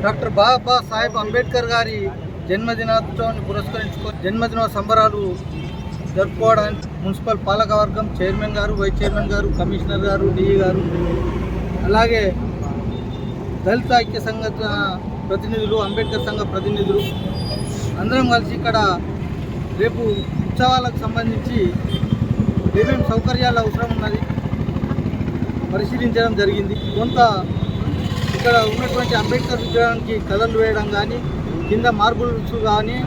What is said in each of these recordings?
Doctor Baba Saheb Ambedkar గారి జన్మదినోత్సవాన్ని పురస్కరించుకొని జన్మదిన సంబరాలు జరుపుకోవడానికి మున్సిపల్ పాలకవర్గం చైర్మన్ గారు, వైస్ చైర్మన్ గారు, కమిషనర్ గారు, డిఈ గారు, అలాగే దళిత ఐక్య సంఘ ప్రతినిధులు, అంబేద్కర్ సంఘ ప్రతినిధులు అందరం కలిసి ఇక్కడ రేపు ఉత్సవాలకు సంబంధించి ఏమేమి సౌకర్యాలు అవసరం ఉన్నది పరిశీలించడం జరిగింది. కొంత ఇక్కడ ఉన్నటువంటి అంబేద్కర్ విగ్రహానికి కలర్లు వేయడం కానీ, కింద మార్బుల్స్ కానీ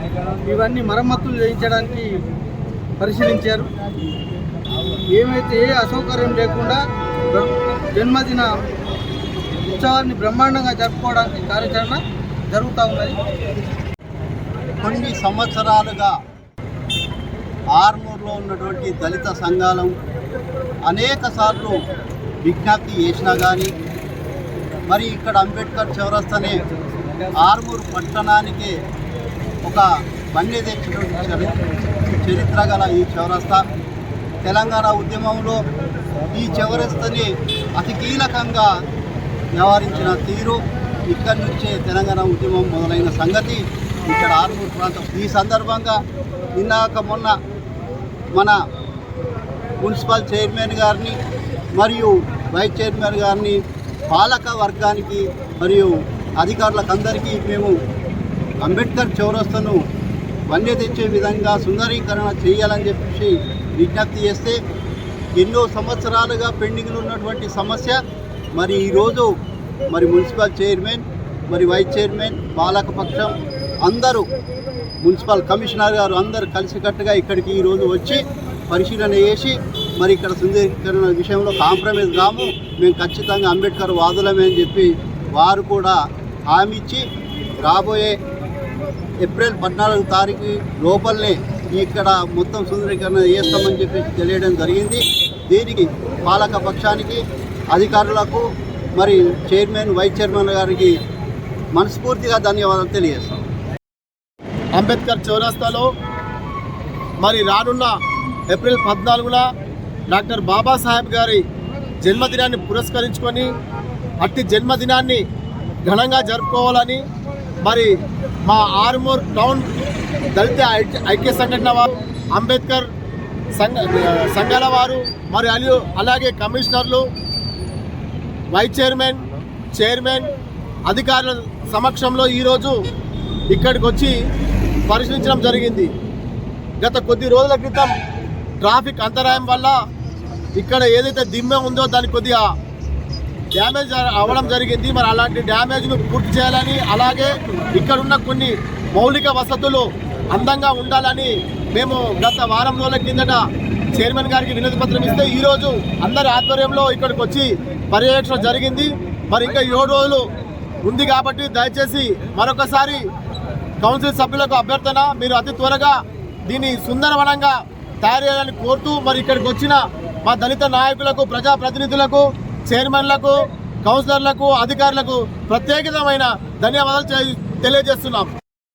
ఇవన్నీ మరమ్మతులు చేయించడానికి పరిశీలించారు. ఏమైతే ఏ అసౌకర్యం లేకుండా జన్మదిన ఉత్సవాన్ని బ్రహ్మాండంగా జరుపుకోవడానికి కార్యాచరణ జరుగుతూ ఉన్నది. కొన్ని సంవత్సరాలుగా ఆర్మూర్లో ఉన్నటువంటి దళిత సంఘాలు అనేక సార్లు విజ్ఞప్తి చేసినా కానీ మరి ఇక్కడ అంబేద్కర్ చౌరస్తానే ఆర్మూర్ పట్టణానికి ఒక బండి తెచ్చినటువంటి చరిత్ర గల ఈ చౌరస్తా తెలంగాణ ఉద్యమంలో ఈ చౌరస్తాని అతి కీలకంగా వ్యవహరించిన తీరు ఇక్కడి నుంచే తెలంగాణ ఉద్యమం మొదలైన సంగతి ఇక్కడ ఆర్మూర్ ప్రాంతం. ఈ సందర్భంగా మొన్న మన మున్సిపల్ చైర్మన్ గారిని మరియు వైస్ చైర్మన్ గారిని పాలక వర్గానికి మరియు అధికారులకు అందరికీ మేము అంబేద్కర్ చౌరస్తాను వన్య తెచ్చే విధంగా సుందరీకరణ చేయాలని చెప్పి విజ్ఞప్తి చేస్తే ఎన్నో సంవత్సరాలుగా పెండింగ్లో ఉన్నటువంటి సమస్య మరి ఈరోజు మరి మున్సిపల్ చైర్మన్ మరి వైస్ చైర్మన్ పాలకపక్షం అందరూ మున్సిపల్ కమిషనర్ గారు అందరూ కలిసికట్టుగా ఇక్కడికి ఈరోజు వచ్చి పరిశీలన చేసి మరి ఇక్కడ సుందరీకరణ విషయంలో కాంప్రమైజ్ కాము, మేము ఖచ్చితంగా అంబేద్కర్ వాదులమే అని చెప్పి వారు కూడా హామీ ఇచ్చి రాబోయే ఏప్రిల్ 14 తారీఖు లోపలనే ఇక్కడ మొత్తం సుందరీకరణ చేస్తామని చెప్పి తెలియడం జరిగింది. దీనికి పాలక పక్షానికి అధికారులకు మరి చైర్మన్ వైస్ చైర్మన్ గారికి మనస్ఫూర్తిగా ధన్యవాదాలు తెలియజేస్తాం. అంబేద్కర్ చౌరస్తాలో మరి రానున్న ఏప్రిల్ 14న డాక్టర్ బాబాసాహెబ్ గారి జన్మదినాన్ని పురస్కరించుకొని అట్టి జన్మదినాన్ని ఘనంగా జరుపుకోవాలని మరి మా ఆర్మూర్ టౌన్ దళిత ఐక్య సంఘటన వారు, అంబేద్కర్ సంఘాల వారు మరి అలాగే కమిషనర్లు, వైస్ చైర్మన్, చైర్మన్ అధికారుల సమక్షంలో ఈరోజు ఇక్కడికి వచ్చి పరిశీలించడం జరిగింది. గత కొద్ది రోజుల క్రితం ట్రాఫిక్ అంతరాయం వల్ల ఇక్కడ ఏదైతే దిమ్మె ఉందో దానికి కొద్దిగా డ్యామేజ్ అవ్వడం జరిగింది. మరి అలాంటి డ్యామేజ్ను పూర్తి చేయాలని, అలాగే ఇక్కడున్న కొన్ని మౌలిక వసతులు అందంగా ఉండాలని మేము గత వారం రోజుల కిందట చైర్మన్ గారికి వినతి పత్రం ఇస్తే ఈరోజు అందరి ఆధ్వర్యంలో ఇక్కడికి వచ్చి పర్యవేక్షణ జరిగింది. మరి ఇంకా 7 రోజులు ఉంది కాబట్టి దయచేసి మరొకసారి కౌన్సిల్ సభ్యులకు అభ్యర్థన, మీరు అతి త్వరగా దీన్ని సుందరవనంగా తయారు చేయాలని కోరుతూ మరి ఇక్కడికి వచ్చిన మా దళిత నాయకులకు, ప్రజాప్రతినిధులకు, చైర్మన్లకు, కౌన్సిలర్లకు, అధికారులకు ప్రత్యేకమైన ధన్యవాదాలు తెలియజేస్తున్నాం.